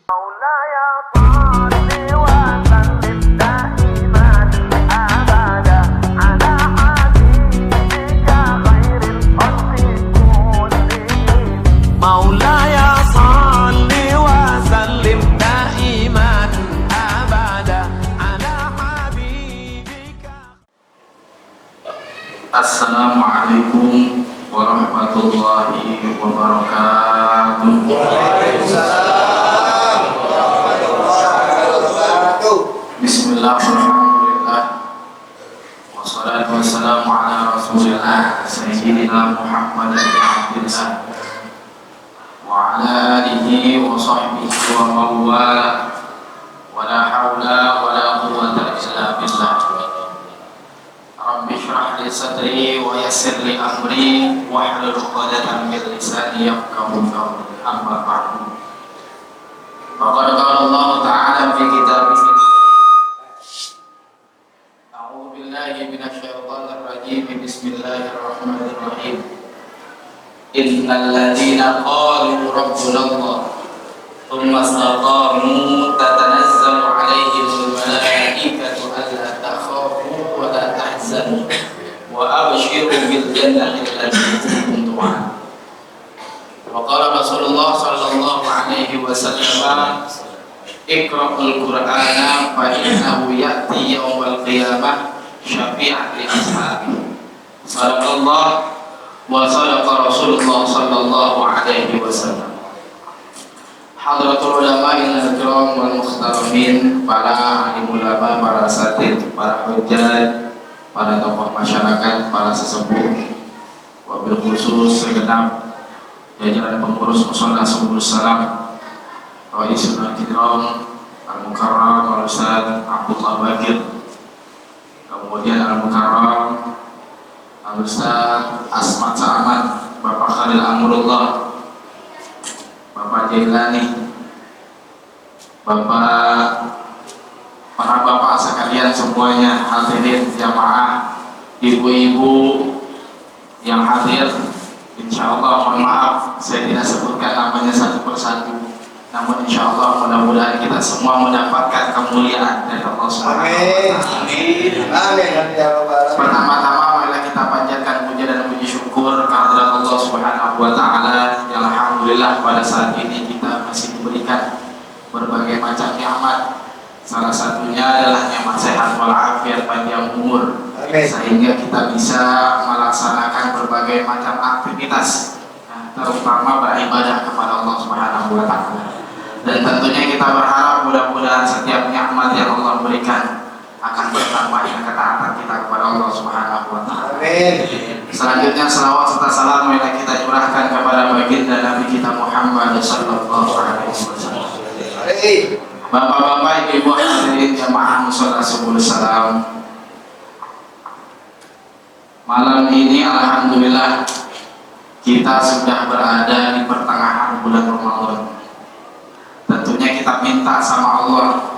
مولاي صل وسلم دائما ابدا على حبيبك خير الخلق كلهم مولاي صل وسلم دائما ابدا على حبيبك. Assalamualaikum warahmatullahi wabarakatuh. Bismillah, alhamdulillah, wassalatu wassalamu ala rasulillah Sayyidina Muhammad bin Abdillah wa ala alihi wa sahbihi wa mawala wa la hawla wa la quwwata illa billah. Rabbi shrah li sadri wa yassir li amri wahlul 'uqdatam min lisani yafqahu qawli. Amma ba'du. Faqad qala Allah ta'ala fi kitabih Bismillahirrahmanirrahim. Innal ladzina qalu rabbuna Allah thumma istaqamu tatanazzalu 'alaihimul malaikatu alla takhafu wa la tahzanu wa abshiru bil jannati allati kuntum tu'adun. Wa qala Rasulullah sallallahu alaihi wasallam, Iqra'ul Qur'ana fa innahu ya'ti yawmal qiyamah syafi'an li ashabihi. Sadaqallah wa sadaqa Rasulullah sallallahu alaihi wasallam. Hadratul ulama'il kiram wal muhtaramin, para alim ulama, para asatidz, para hujjaj, para tokoh masyarakat, para sesepuh, wabil khusus segenap jajaran pengurus mushola Subul Salam, Raisul Kiram Al-Mukarram Al-Ustaz Abdullah Bakir, kemudian Al-Mukarram Al-Ustaz Asmat Sa'aman, Bapak Khalil Amrullah, Bapak Jailani, para bapak sekalian semuanya, hadirin jamaah, ibu-ibu yang hadir, insyaallah mohon maaf saya tidak sebutkan namanya satu persatu, namun insyaallah mudah-mudahan kita semua mendapatkan kemuliaan dari Allah Subhanahu wa Ta'ala. Amin. Pertama-tama marilah kita panjatkan puja dan puji syukur kehadirat Allah Subhanahu wa Ta'ala yang alhamdulillah pada saat ini kita masih diberikan berbagai macam nikmat. Salah satunya adalah nikmat sehat walafiat panjang umur, sehingga kita bisa melaksanakan berbagai macam aktivitas, terutama beribadah kepada Allah Subhanahu wa Ta'ala. Dan tentunya kita berharap mudah-mudahan setiap nikmat yang Allah berikan akan bertambahnya ketaatan kita kepada Allah Subhanahu wa Ta'ala. Selanjutnya selawat serta salam marilah kita curahkan kepada baginda Nabi kita Muhammad sallallahu alaihi wasallam. Bapak-bapak, ibu-ibu hadirin jamaah mushola Subul Salam, malam ini alhamdulillah kita sudah berada di pertengahan bulan Ramadan. Tentunya kita minta sama Allah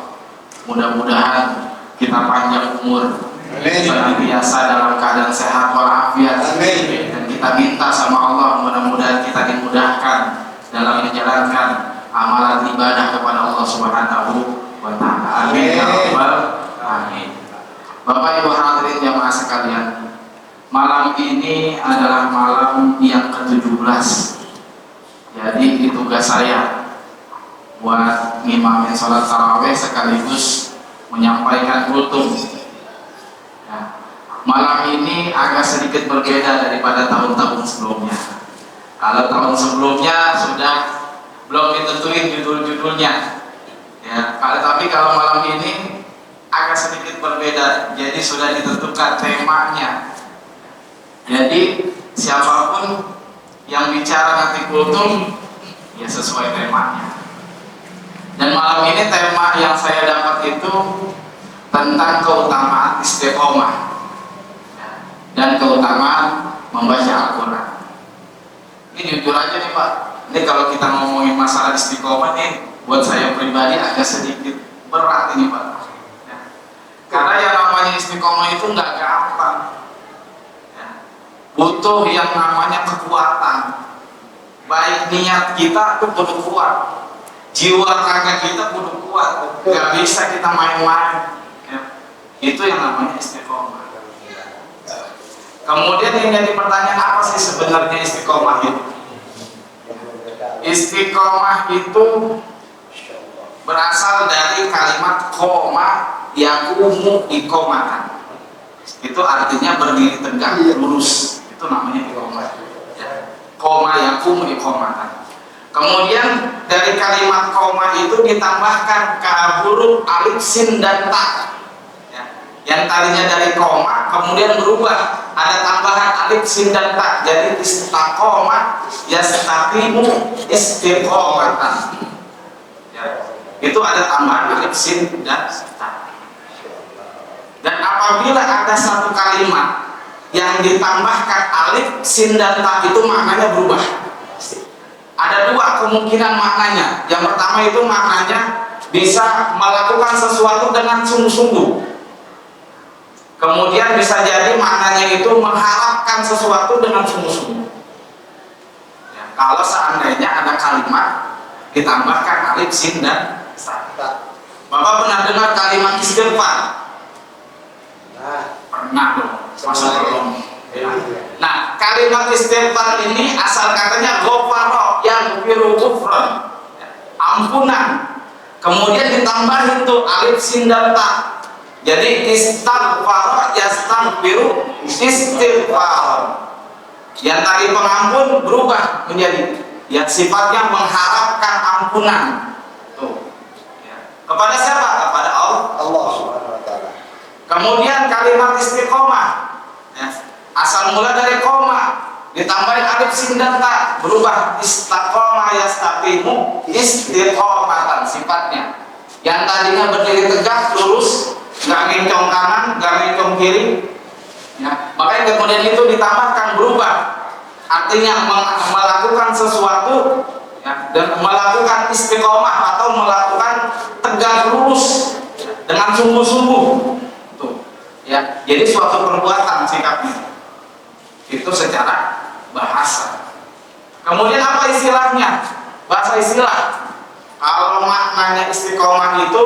mudah-mudahan kita panjang umur, senantiasa dalam keadaan sehat walafiat, dan kita minta sama Allah mudah-mudahan kita dimudahkan dalam menjalankan amalan ibadah kepada Allah Subhanahu wa Ta'ala. Amin ya rabbal alamin. Bapak ibu hadirin jamaah sekalian, malam ini adalah malam yang ke-17. Jadi tugas saya buat ngimamin sholat tarawih sekaligus menyampaikan kultum. Ya, malam ini agak sedikit berbeda daripada tahun-tahun sebelumnya. Kalau tahun sebelumnya sudah belum ditentuin judul-judulnya, ya. Tapi kalau malam ini agak sedikit berbeda, jadi sudah ditentukan temanya. Jadi siapapun yang bicara nanti kultum, ya sesuai temanya. Dan malam ini tema yang saya dapat itu tentang keutamaan istiqomah, ya, dan keutamaan membaca Al-Quran. Ini jujur aja nih Pak, ini kalau kita ngomongin masalah istiqomah nih, buat saya pribadi agak sedikit berat ini Pak, ya. Karena yang namanya istiqomah itu nggak gampang, ya. Butuh yang namanya kekuatan. Baik niat kita itu perlu kuat, jiwa raga kita kudu kuat, nggak bisa kita main-main ya. Itu yang namanya istiqomah. Kemudian yang jadi pertanyaan, apa sih sebenarnya istiqomah itu? Istiqomah itu berasal dari kalimat koma yaqumu iqomatan. Itu artinya berdiri tegak lurus. Itu namanya iqomah ya. Koma yaqumu iqomatan. Kemudian dari kalimat koma itu ditambahkan huruf alif, sin, dan ta ya. Yang tadinya dari koma kemudian berubah, ada tambahan alif, sin, dan ta, jadi istaqoma yastaqimu istiqomatan ya. Itu ada tambahan alif, sin, dan ta. Dan apabila ada satu kalimat yang ditambahkan alif, sin, dan ta, itu maknanya berubah. Ada dua kemungkinan maknanya. Yang pertama itu maknanya bisa melakukan sesuatu dengan sungguh-sungguh. Kemudian bisa jadi maknanya itu mengharapkan sesuatu dengan sungguh-sungguh ya, kalau seandainya ada kalimat ditambahkan alif, sin, dan ta. Bapak pernah dengar kalimat istighfar? Pernah dong, masa belum? Nah, kalimat istighfar ini asal katanya ghafara yang firu ghufran, ampunan. Kemudian ditambahin tuh alif, sin, dan ta. Jadi istighfar yastaghfiru istighfar. Yang tadi pengampun berubah menjadi yang sifatnya mengharapkan ampunan. Tuh. Ya. Kepada siapa? Kepada Allah Subhanahu wa taala. Kemudian kalimat istiqomah ya, asal mula dari koma ditambahin alif, sin, dan ta, berubah istaqoma yastaqimu istiqomatan sifatnya. Yang tadinya berdiri tegak lurus, nggak ngencong kanan, nggak ngencong kiri ya. Makanya kemudian itu ditambahkan berubah, artinya melakukan sesuatu ya, dan melakukan istiqomah atau melakukan tegak lurus ya, dengan sungguh-sungguh tuh ya. Jadi suatu perbuatan sikapnya itu secara bahasa. Kemudian apa istilahnya? Bahasa istilah. Kalau maknanya istiqomah itu,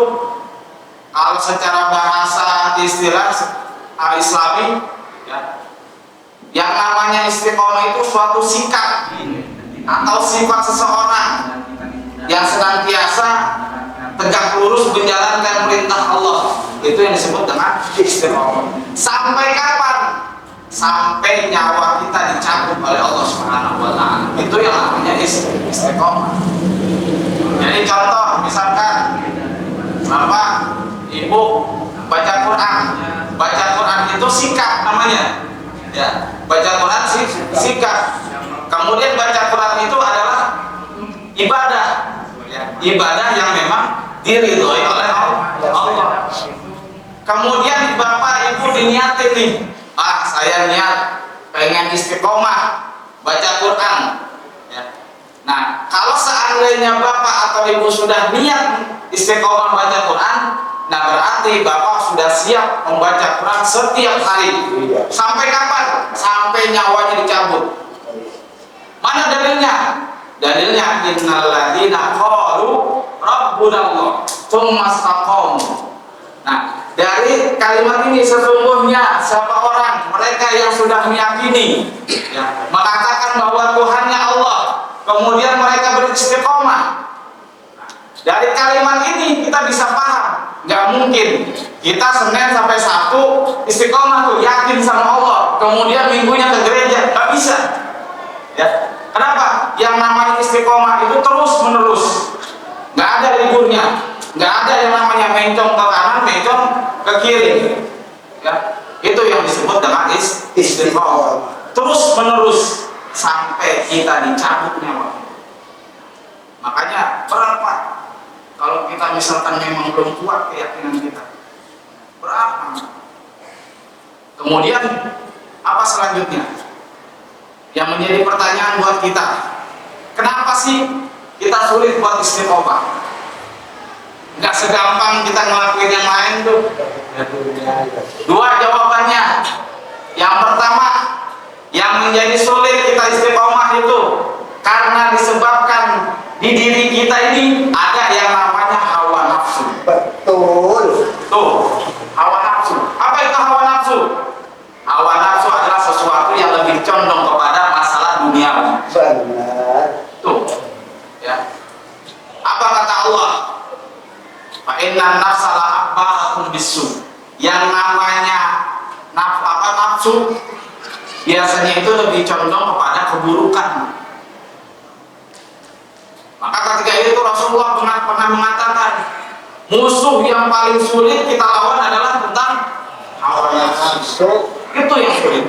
kalau secara bahasa istilah Islami ya, yang namanya istiqomah itu suatu sikap atau sifat seseorang yang senantiasa tegak lurus menjalankan perintah Allah. Itu yang disebut dengan istiqomah. Sampai kapan? Sampai nyawa kita dicabut oleh Allah Subhanahu wa taala. Itu yang namanya istiqomah. Jadi contoh misalkan Bapak, Ibu baca Quran. Baca Quran itu sikap namanya. Ya, baca Quran sikap. Kemudian baca Quran itu adalah ibadah. Ya, ibadah yang memang diridhoi oleh Allah. Kemudian Bapak Ibu diniatin nih, saya niat pengen istiqomah baca Quran ya. Nah, kalau seandainya Bapak atau Ibu sudah niat istiqomah baca Quran, nah berarti Bapak sudah siap membaca Quran setiap hari. Sampai kapan? Sampai nyawanya dicabut. Mana dalilnya? Dalilnya innalladzina qalu rabbunallah tsumma istaqamu. Nah, dari kalimat ini sesungguhnya siapa orang mereka yang sudah meyakini ya, mengatakan bahwa Tuhannya Allah, kemudian mereka beristiqomah. Dari kalimat ini kita bisa paham, nggak mungkin kita Senin sampai Sabtu istiqomah tuh yakin sama Allah, kemudian minggunya ke gereja, nggak bisa. Ya, kenapa? Yang namanya istiqomah itu terus menerus, nggak ada liburnya. Nggak ada yang namanya mencong ke kanan, mencong ke kiri ya. Itu yang disebut dengan istiqomah, terus menerus sampai kita dicabut nyawa. Makanya berat Pak kalau kita misalkan memang belum kuat keyakinan kita, berat. Kemudian apa selanjutnya yang menjadi pertanyaan buat kita, kenapa sih kita sulit buat istiqomah? Nggak segampang kita ngelakuin yang lain tuh. Dua jawabannya. Yang pertama, yang menjadi sulit kita istiqomah itu karena disebabkan di diri kita ini ada yang namanya hawa nafsu. Betul. Tuh, hawa nafsu. Apa itu hawa nafsu? Hawa nafsu adalah sesuatu yang lebih condong kepada masalah duniawi. Benar. Tuh, ya. Apa kata Allah? Fa inna nafsa la'abba'atun bisu. Yang namanya nafsu biasanya itu lebih condong kepada keburukan. Maka ketika itu Rasulullah pernah mengatakan, musuh yang paling sulit kita lawan adalah tentang hawa nafsu. Itu yang sulit.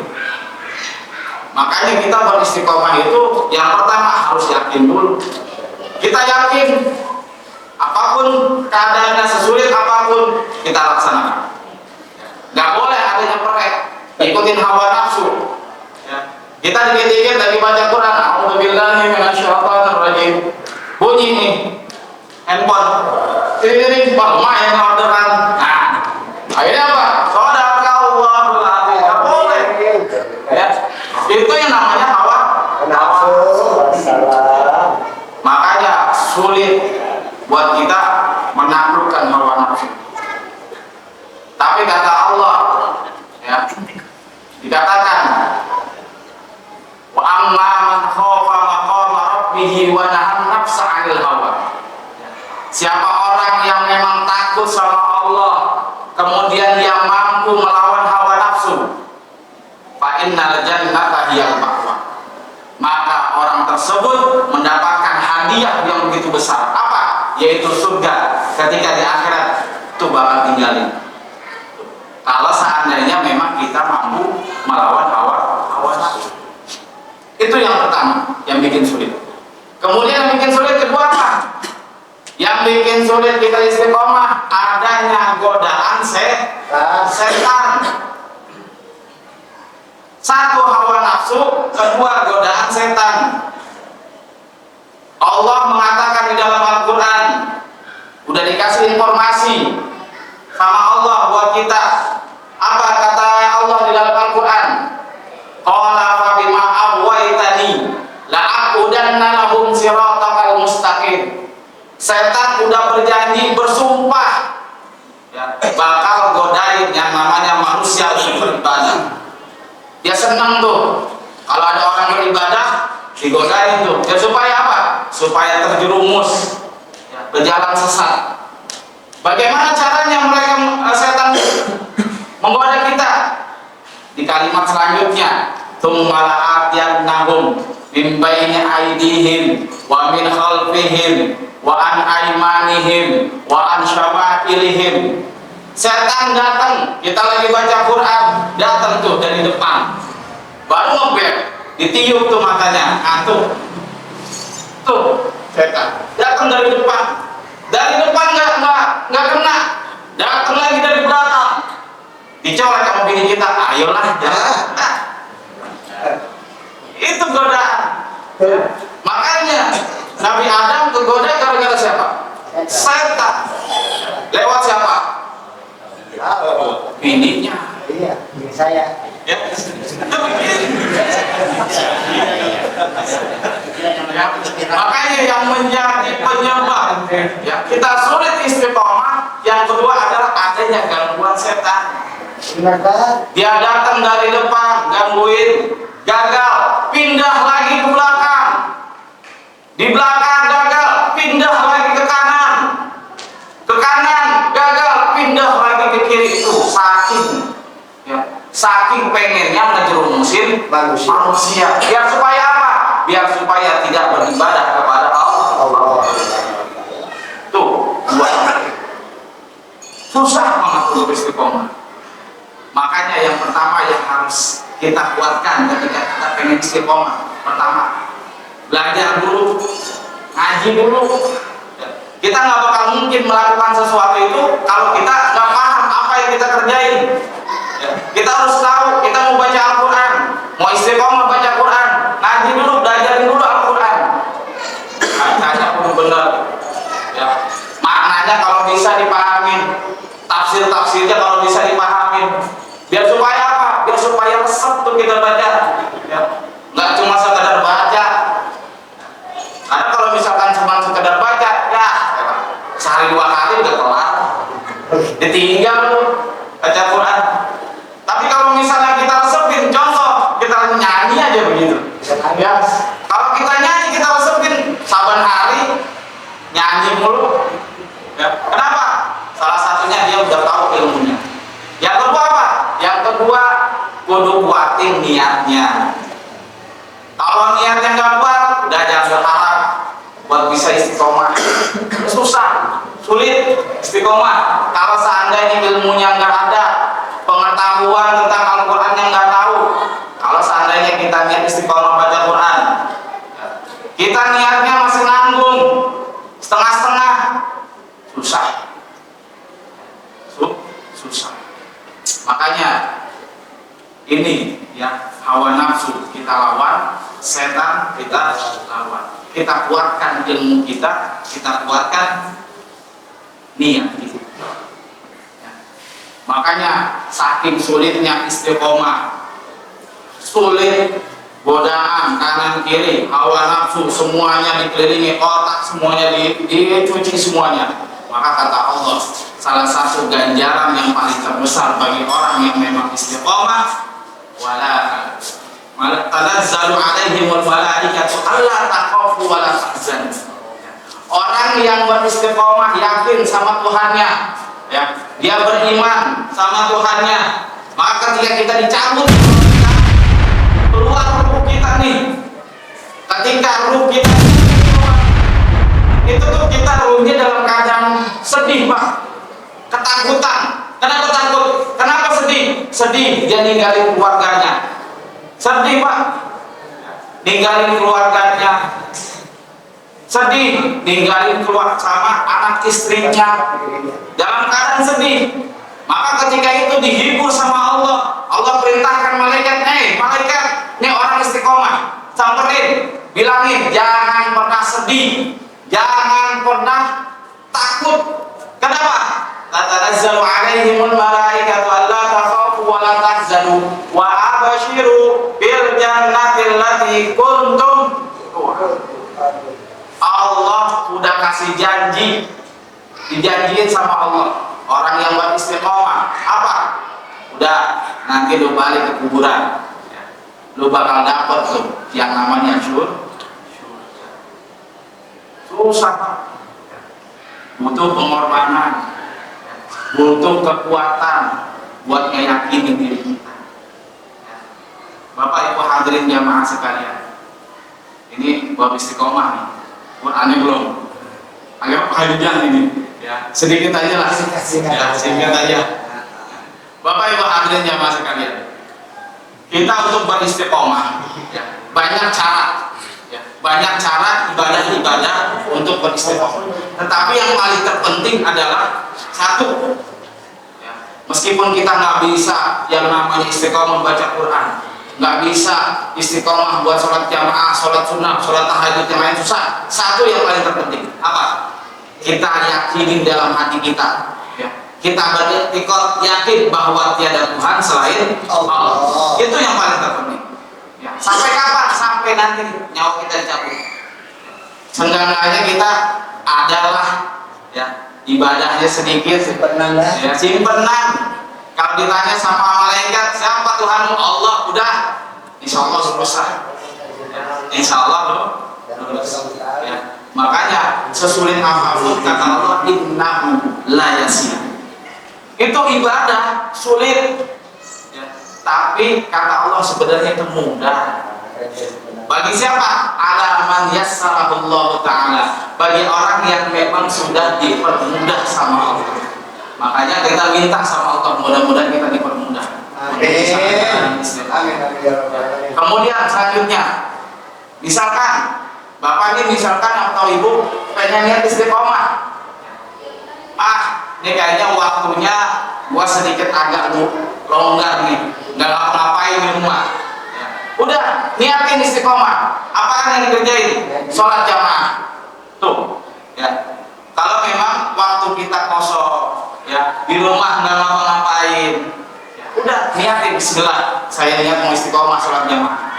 Makanya kita beristiqomah itu yang pertama harus yakin dulu. Kita yakin apapun keadaannya, sesulit apapun kita laksanakan. Gak boleh adanya perek, ikutin hawa nafsu. Ya. Kita dikit-dikit lagi baca Quran, a'udzubillahi minasyaitonirrajim. Bunyi nih handphone, ini main orderan. Nah, akhirnya apa? Shadaqallahul adzim. Gak boleh. Ya. Itu yang namanya hawa nafsu. Makanya sulit buat kita menaklukkan hawa nafsu. Tapi kata Allah, ya, dikatakan, wa amma man khafa maqama rabbih wa nahan nafsa 'anil hawa. Siapa orang yang memang takut sama Allah, kemudian dia mampu melawan hawa nafsu, fa innal jannata hiyal ma'wa. Maka orang tersebut mendapatkan hadiah yang begitu besar. Apa? Yaitu surga ketika di akhirat itu bakal tinggalin. Kalau seandainya memang kita mampu melawan hawa nafsu. Itu yang pertama yang bikin sulit. Kemudian yang bikin sulit kedua apa? Yang bikin sulit kita istiqomah adanya godaan setan. Satu hawa nafsu, kedua godaan setan. Allah mengatakan di dalam Al-Quran, udah dikasih informasi sama Allah buat kita. Apa kata Allah di dalam Al-Quran? Qala fa bima aghwaytani la'aqudanna lahum siratal mustaqim. Setan udah berjanji, bersumpah, ya, bakal godain yang namanya manusia untuk beribadah. Dia senang tuh kalau ada orang beribadah digodain tuh. Ya supaya apa? Supaya terjerumus, ya, berjalan sesat. Bagaimana caranya mereka setan menggoda kita? Di kalimat selanjutnya, tsumma la'atiyannahum min baini aydihim wa min khalfihim wa an aymanihim wa an syama'ilihim. Setan datang, kita lagi baca Quran, datang tuh dari depan, baru ngebet, ditiup tuh matanya, tuh setan datang dari depan nggak kena, datang lagi dari belakang, dicolek sama bini kita, ayolah jangan. Itu godaan. Makanya Nabi Adam kegoda gara-gara siapa? Setan. Lewat siapa? Bininya. Iya, ini saya. Ya. Makanya yang menjadi penyebab ya kita sulit istiqomah, yang kedua adalah adanya gangguan setan. Dia datang dari depan, gangguin, gagal, pindah lagi ke belakang. Di belakang gagal, pindah lagi ke kanan. Ke kanan gagal, pindah lagi ke kiri. Itu saking pengennya ngejerumusin manusia. Biar supaya apa? Biar supaya tidak beribadah kepada Allah. Tuh, susah banget untuk istiqomah. Makanya yang pertama yang harus kita kuatkan ketika kita pengen istiqomah, pertama belajar dulu, ngaji dulu. Kita nggak bakal mungkin melakukan sesuatu itu kalau kita nggak paham apa yang kita kerjain. Kita harus tahu, kita mau baca Al-Quran, mau istiqomah baca Quran, ngaji dulu, belajarin dulu Al-Quran. Bacanya perlu benar, ya. Maknanya kalau bisa dipahamin, tafsir-tafsirnya kalau bisa dipahamin. Biar supaya apa? Biar supaya resep tuh kita baca, ya. Nggak cuma sekadar baca. Karena kalau misalkan cuma hari udah kelar, ditinggal tuh baca Quran. Tapi kalau misalnya kita resepin, contoh kita nyanyi aja begitu ya, kalau kita nyanyi kita resepin saban hari nyanyi mulu ya. Kenapa? Salah satunya dia udah tahu ilmunya. Yang kedua apa? Yang kedua kudu kuatin niatnya. Kalau niatnya nggak kuat, udah jangan berharap buat bisa istiqomah. Susah, sulit istiqomah. Kalau seandainya ilmunya nggak ada, pengetahuan tentang Al-Quran yang nggak tahu. Kalau seandainya kita niat istiqomah baca Quran, kita niatnya masih nanggung, setengah-setengah, susah. Susah. Makanya ini ya, hawa nafsu kita lawan, setan kita lawan. Kita kuatkan ilmu kita kuatkan niat kita. Ya. Makanya saking sulitnya istiqomah, sulit, godaan kanan kiri, hawa nafsu semuanya dikelilingi, otak semuanya dicuci semuanya. Maka kata Allah, salah satu ganjaran yang paling terbesar bagi orang yang memang istiqomah, wala tanazzalu alaihimul malaikatu alla takhafu wala tahzanu. Orang yang beristiqomah yakin sama Tuhannya, ya, dia beriman sama Tuhannya, maka ketika kita dicabut keluar ruh kita nih, ketika ruh kita keluar, itu tuh kita ruhnya dalam keadaan sedih, Pak, ketakutan. Kenapa takut? Kenapa sedih? Sedih dia ninggalin keluarganya. Sedih, Pak, ninggalin keluarganya. Sedih ninggalin keluar sama anak istrinya dalam keadaan sedih. Maka ketika itu dihibur sama Allah, Allah perintahkan malaikat, malaikat, ini orang istiqomah, samperin, bilangin jangan pernah sedih, jangan pernah takut. Kenapa? Tatanazzalu alaihimul malaikatu alla takhafu wa la tahzanu wa abashiru bil jannati allati kuntum tu'adun. Allah udah kasih janji, dijanjiin sama Allah, orang yang beristiqomah apa? Udah, nanti lu balik ke kuburan, lu bakal dapet tuh yang namanya syurga. Susah, Pak, butuh pengorbanan, butuh kekuatan buat ngeyakinin diri kita. Bapak Ibu hadirin jamaah sekalian, ini bab istiqomah nih. Qurannya belum, agak panjang ini, ya, sedikit aja lah, ya, sedikit aja. Bapak Ibu hadirin jamaah sekalian, kita untuk beristiqomah, ya, banyak cara, ya, banyak cara ibadah-ibadah untuk beristiqomah. Tetapi yang paling terpenting adalah satu, ya, meskipun kita nggak bisa yang namanya istiqomah baca Quran, nggak bisa istiqomah buat sholat jamaah, sholat sunnah, sholat tahajud yang lain susah. Satu yang paling terpenting apa? Kita yakinin dalam hati kita, ya, kita beritikad yakin bahwa tiada Tuhan selain Allah. Itu yang paling terpenting. Ya. Sampai kapan? Sampai nanti nyawa kita dicabut. Seenggaknya kita adalah, ya, ibadahnya sedikit, simpenan, ya, simpenan. Kalau ditanya sama malaikat, siapa Tuhanmu? Allah, udah, insya Allah selesai. Ya, insya Allah lulus. Ya. Makanya sesulit apapun kata Allah, innahu la yasir. Itu ibadah sulit, ya, tapi kata Allah sebenarnya itu mudah. Bagi siapa? Ala man yassarahullahu ta'ala. Bagi orang yang memang sudah dipermudah sama Allah. Makanya kita minta sama Allah, mudah-mudahan kita dipermudah. Amin. Kemudian selanjutnya, misalkan bapak ini misalkan atau ibu pengen lihat istiqomah, ini kayaknya waktunya gua sedikit agak longgar nih, nggak ngapa-ngapain di rumah. Udah, niatin istiqomah. Apa yang dikerjain? Sholat jamaah. Tuh, ya. Kalau memang waktu kita kosong, ya, di rumah nggak ngapa-ngapain, ya, udah niatin bismillah, saya niat mau istiqomah sholat jamaah.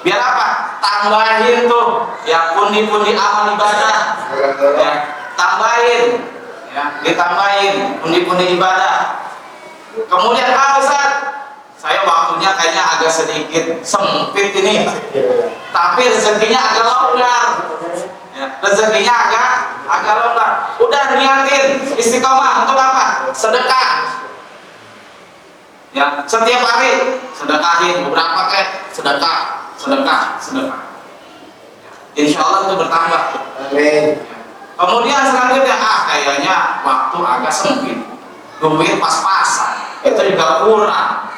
Biar apa? Tambahin tuh, ya, pundi-pundi amal ibadah, ya, tambahin, ya, ya, ditambahin pundi-pundi ibadah. Kemudian Ustaz, saya waktunya kayaknya agak sedikit sempit ini, tapi rezekinya agak longgar. Ya, rezekinya agak longgar. Udah niatin istiqomah untuk apa? Sedekah. Ya, setiap hari sedekahin beberapa sedekah. Insya Allah itu bertambah. Amin. Kemudian selanjutnya kayaknya waktu agak sempit, duit pas-pasan, itu juga kurang.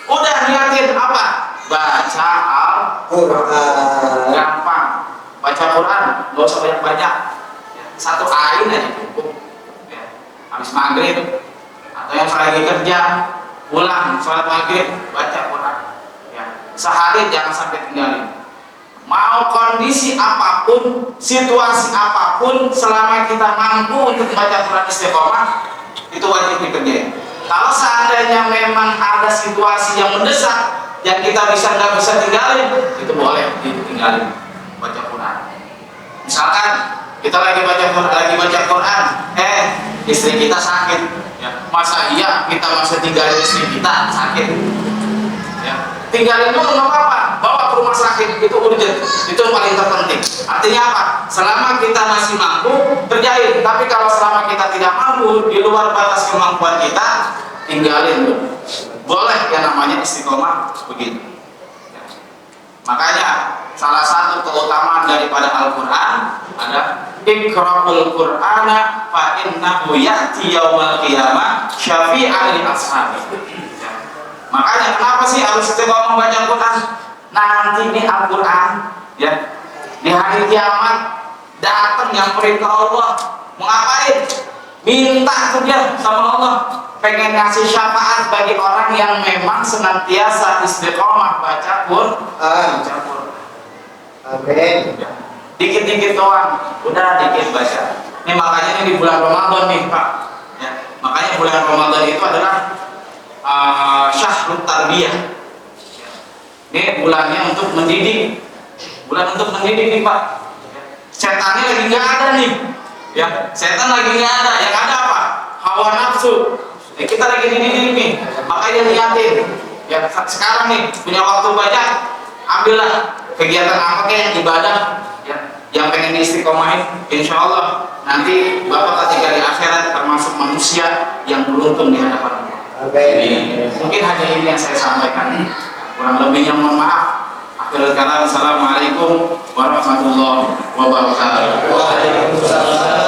Udah niatin apa? Baca Al-Quran. Gampang. Baca Quran, nggak usah banyak-banyak. Ya, satu ain aja cukup. Ya, habis maghrib atau yang lagi kerja, pulang sholat maghrib, baca Quran. Ya, sehari jangan sampai tinggalin. Mau kondisi apapun, situasi apapun, selama kita mampu untuk membaca Quran istiqomah, itu wajib dikerjain. Kalau seandainya memang ada situasi yang mendesak, yang kita nggak bisa tinggalin, itu boleh ditinggalin baca Quran. Misalkan kita lagi baca Quran, istri kita sakit, ya, masa iya kita masih tinggalin istri kita sakit? Ya, tinggalin dulu nggak apa-apa, bawa ke rumah sakit, itu urgent, itu yang paling terpenting. Artinya apa? Selama kita masih mampu kerjain, tapi kalau selama kita tidak mampu, di luar batas kemampuan kita, tinggalin dulu. Boleh yang namanya istiqomah begitu. Ya. Makanya salah satu keutamaan daripada Al-Quran ada Iqra'ul Qur'ana fa innahu ya'ti yaumal qiyamah syafi'an li ashabi. Makanya kenapa sih harus istiqomah baca Quran? Nanti ini Al-Quran, ya, di hari kiamat datang yang perintah Allah, mau ngapain? Minta tuh dia sama Allah, pengen ngasih syafaat bagi orang yang memang senantiasa istiqomah baca Quran. Amin. Dikit-dikit doang, udah dikit baca. Ini makanya ini di bulan Ramadan nih Pak. Ya, makanya bulan Ramadan itu adalah Syahrul Tarbiyah. Ini bulannya untuk mendidik, bulan untuk mendidik nih Pak. Setannya lagi nggak ada nih, ya, setan lagi nggak ada. Yang ada apa? Hawa nafsu. Kita lagi dididik nih, makanya niatin. Ya, sekarang nih punya waktu banyak, ambillah kegiatan apa kayak ibadah, ya, yang pengen istiqomahin. Insya Allah nanti Bapak ketika di akhirat termasuk manusia yang beruntung di hadapan Allah. Jadi, mungkin hanya ini yang saya sampaikan. Kurang lebihnya mohon maaf. Akhirul kalam. Assalamualaikum warahmatullahi wabarakatuh. Waalaikumsalam.